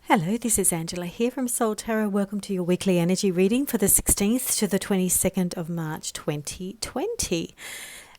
Hello, this is Angela here from Soul Tarot. Welcome to your weekly energy reading for the 16th to the 22nd of March 2020.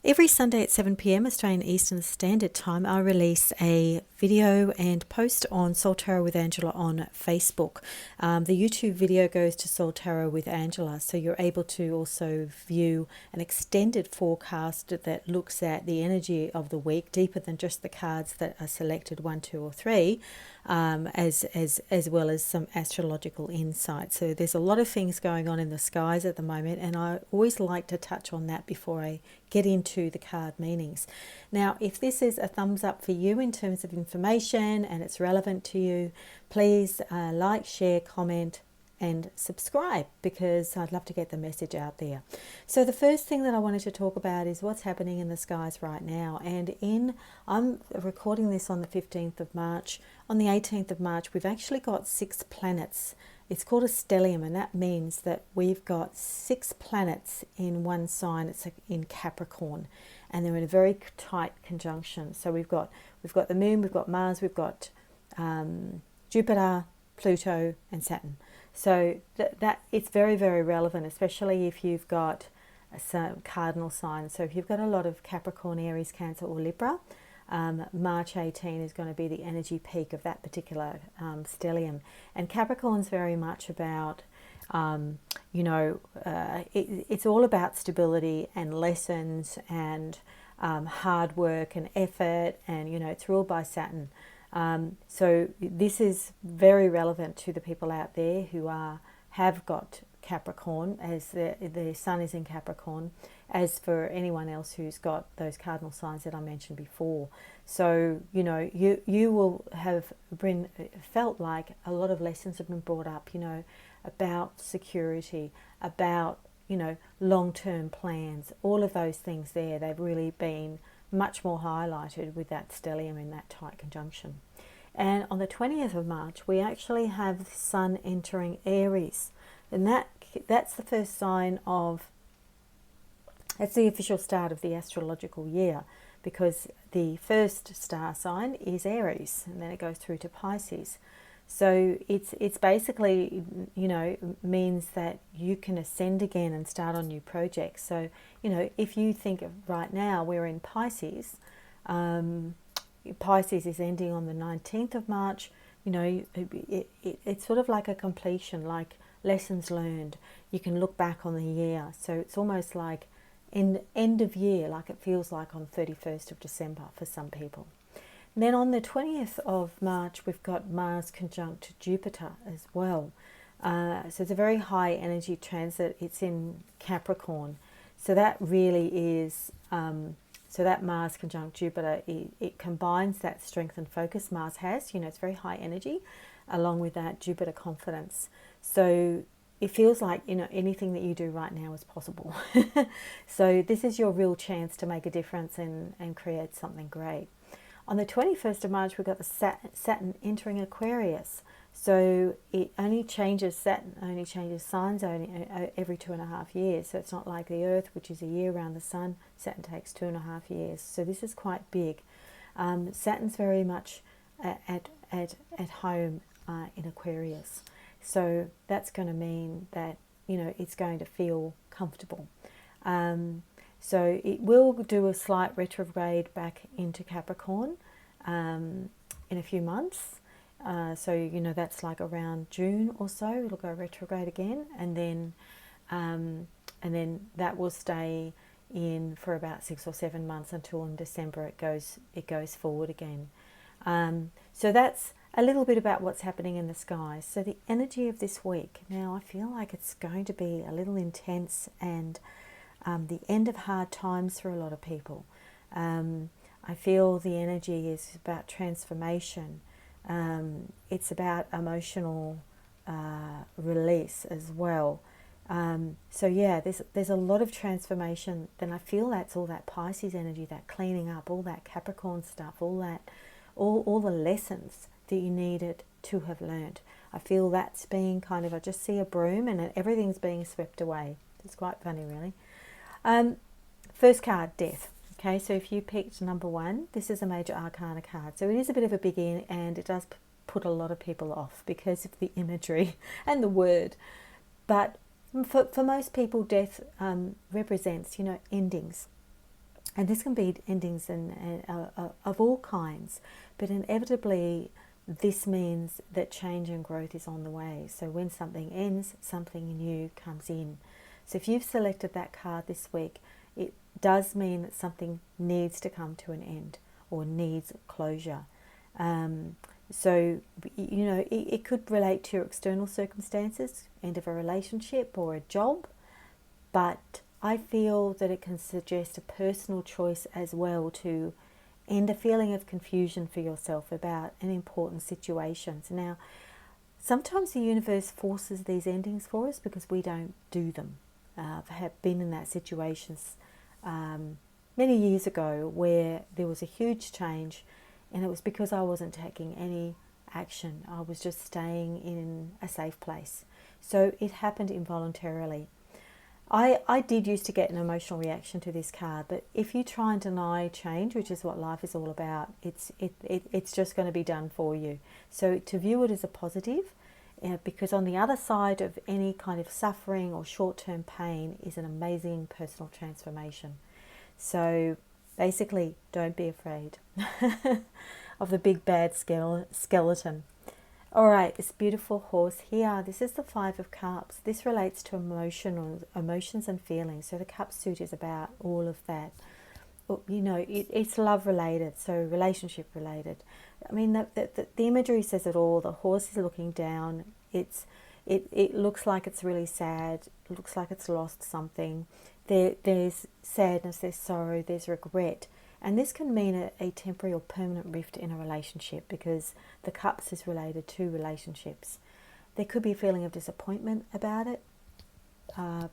Every Sunday at 7 p.m. Australian Eastern Standard Time, I release a video and post on Soul Tarot with Angela on Facebook. The YouTube video goes to Soul Tarot with Angela, so you're able to also view an extended forecast that looks at the energy of the week, deeper than just the cards that are selected 1, 2, or 3. As well as some astrological insight. So there's a lot of things going on in the skies at the moment, and I always like to touch on that before I get into the card meanings. Now, if this is a thumbs up for you in terms of information and it's relevant to you, please like, share, comment, and subscribe, because I'd love to get the message out there. So the first thing that I wanted to talk about is what's happening in the skies right now. And I'm recording this on the 15th of March. On the 18th of March, we've actually got 6 planets. It's called a stellium, and that means that we've got 6 planets in one sign. It's in Capricorn, and they're in a very tight conjunction. So we've got the Moon, we've got Mars, we've got Jupiter, Pluto, and Saturn. So that it's very, very relevant, especially if you've got some cardinal signs. So if you've got a lot of Capricorn, Aries, Cancer, or Libra, March 18 is going to be the energy peak of that particular stellium. And Capricorn's very much about, it's all about stability and lessons and hard work and effort, and, it's ruled by Saturn. So this is very relevant to the people out there who have got Capricorn, as the sun is in Capricorn, as for anyone else who's got those cardinal signs that I mentioned before. So, you will have felt like a lot of lessons have been brought up, about security, about, long-term plans, all of those things there. They've really been much more highlighted with that stellium in that tight conjunction. And on the 20th of March, we actually have the sun entering Aries. And that's the first sign of, it's the official start of the astrological year, because the first star sign is Aries, and then it goes through to Pisces. So it's basically, means that you can ascend again and start on new projects. So, if you think of right now, we're in Pisces. Pisces is ending on the 19th of March. It's sort of like a completion, like lessons learned. You can look back on the year. So it's almost like end of year, like it feels like on 31st of December for some people. And then on the 20th of March, we've got Mars conjunct Jupiter as well. So it's a very high energy transit. It's in Capricorn. So that really is, so that Mars conjunct Jupiter, it combines that strength and focus Mars has. It's very high energy, along with that Jupiter confidence. So it feels like, anything that you do right now is possible. So this is your real chance to make a difference and create something great. On the 21st of March, we've got the Saturn entering Aquarius. So Saturn only changes signs every 2.5 years. So it's not like the Earth, which is a year around the Sun. Saturn takes 2.5 years. So this is quite big. Saturn's very much at home in Aquarius. So that's going to mean that, it's going to feel comfortable. So it will do a slight retrograde back into Capricorn in a few months. So that's like around June or so. It'll go retrograde again, and then that will stay in for about 6 or 7 months until in December it goes forward again. So that's a little bit about what's happening in the skies. So the energy of this week. Now I feel like it's going to be a little intense, and the end of hard times for a lot of people. I feel the energy is about transformation. It's about emotional release as well. So yeah, there's a lot of transformation. Then I feel that's all that Pisces energy, that cleaning up, all that Capricorn stuff, all the lessons that you needed to have learned. I feel that's being kind of, I just see a broom and everything's being swept away. It's quite funny, really. First card, Death. Okay, so if you picked number 1, this is a major arcana card. So it is a bit of a biggie, and it does put a lot of people off because of the imagery and the word. But for most people, death represents, endings. And this can be endings of all kinds, but inevitably this means that change and growth is on the way. So when something ends, something new comes in. So if you've selected that card this week, it does mean that something needs to come to an end or needs closure. So, it could relate to your external circumstances, end of a relationship or a job, but I feel that it can suggest a personal choice as well to end a feeling of confusion for yourself about an important situation. So now, sometimes the universe forces these endings for us because we don't do them. I have been in that situations many years ago where there was a huge change, and it was because I wasn't taking any action. I was just staying in a safe place. So it happened involuntarily. I did used to get an emotional reaction to this card, but if you try and deny change, which is what life is all about, it's just going to be done for you. So to view it as a positive, because on the other side of any kind of suffering or short-term pain is an amazing personal transformation. So basically, don't be afraid of the big bad skeleton. All right, this beautiful horse here, this is the Five of Cups. This relates to emotions and feelings. So the cup suit is about all of that. It's love related, so relationship related. I mean, the imagery says it all. The horse is looking down. It looks like it's really sad. It looks like it's lost something. There's sadness, there's sorrow, there's regret. And this can mean a temporary or permanent rift in a relationship, because the cups is related to relationships. There could be a feeling of disappointment about it,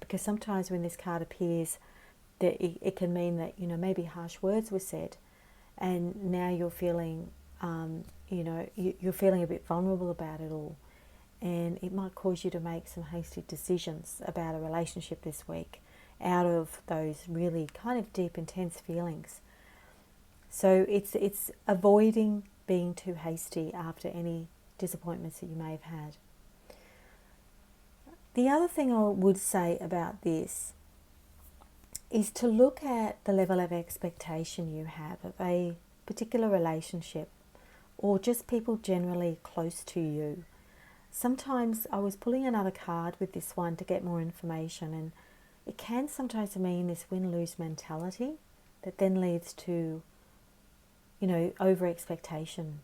because sometimes when this card appears, it can mean that, maybe harsh words were said, and now you're feeling, you're feeling a bit vulnerable about it all. And it might cause you to make some hasty decisions about a relationship this week out of those really kind of deep, intense feelings. So it's avoiding being too hasty after any disappointments that you may have had. The other thing I would say about this is to look at the level of expectation you have of a particular relationship, or just people generally close to you. Sometimes I was pulling another card with this one to get more information, and it can sometimes mean this win-lose mentality that then leads to over expectation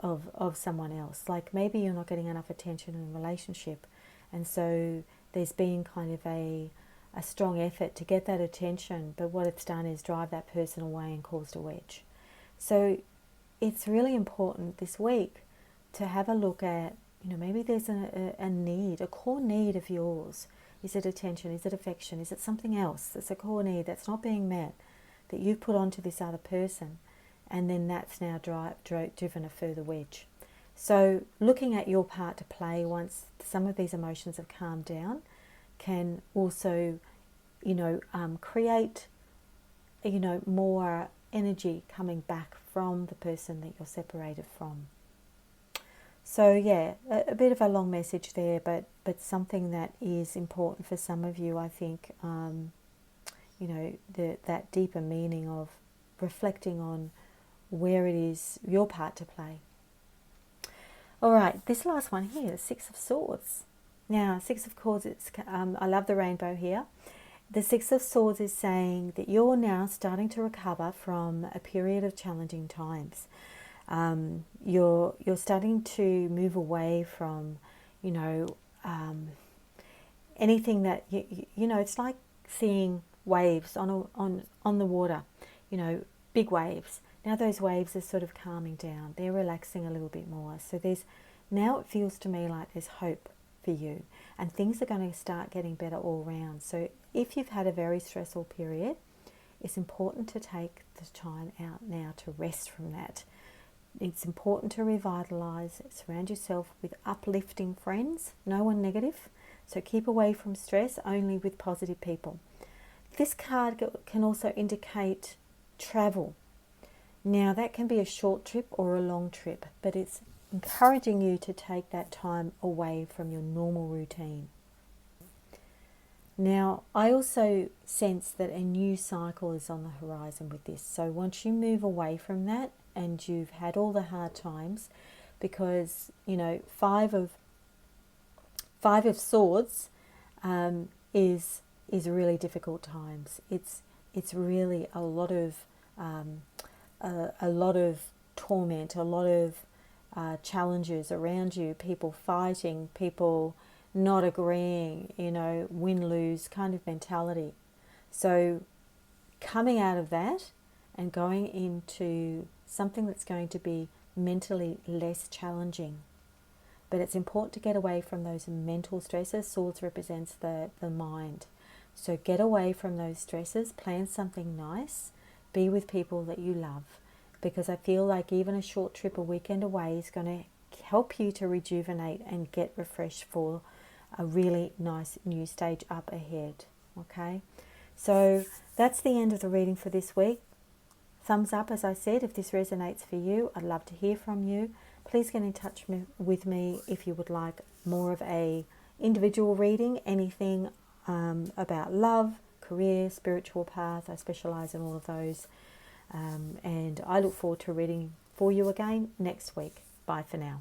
of someone else. Like maybe you're not getting enough attention in a relationship, and so there's been kind of a strong effort to get that attention, but what it's done is drive that person away and caused a wedge. So it's really important this week to have a look at, maybe there's a need, a core need of yours. Is it attention? Is it affection? Is it something else that's a core need that's not being met, that you've put onto this other person? And then that's now driven a further wedge. So looking at your part to play once some of these emotions have calmed down can also, create, more energy coming back from the person that you're separated from. So yeah, a bit of a long message there, but something that is important for some of you, I think. That deeper meaning of reflecting on where it is your part to play. All right, this last one here, the Six of Swords. Now, Six of Swords, I love the rainbow here. The Six of Swords is saying that you're now starting to recover from a period of challenging times. You're starting to move away from, anything that it's like seeing waves on the water, big waves. Now those waves are sort of calming down. They're relaxing a little bit more. So now it feels to me like there's hope for you, and things are going to start getting better all around. So if you've had a very stressful period, it's important to take the time out now to rest from that. It's important to revitalize, surround yourself with uplifting friends, no one negative. So keep away from stress, only with positive people. This card can also indicate travel. Now that can be a short trip or a long trip, but it's encouraging you to take that time away from your normal routine. Now, I also sense that a new cycle is on the horizon with this. So once you move away from that and you've had all the hard times, because, you know, five of swords is really difficult times. It's really a lot of torment, a lot of challenges around you, people fighting, people not agreeing, you know, win-lose kind of mentality. So coming out of that and going into something that's going to be mentally less challenging. But it's important to get away from those mental stresses. Swords represents the mind. So get away from those stresses, plan something nice, be with people that you love. Because I feel like even a short trip, a weekend away, is going to help you to rejuvenate and get refreshed for a really nice new stage up ahead. Okay, so that's the end of the reading for this week. Thumbs up, as I said, if this resonates for you. I'd love to hear from you. Please get in touch with me if you would like more of a individual reading, anything about love, career, spiritual path. I specialise in all of those. And I look forward to reading for you again next week. Bye for now.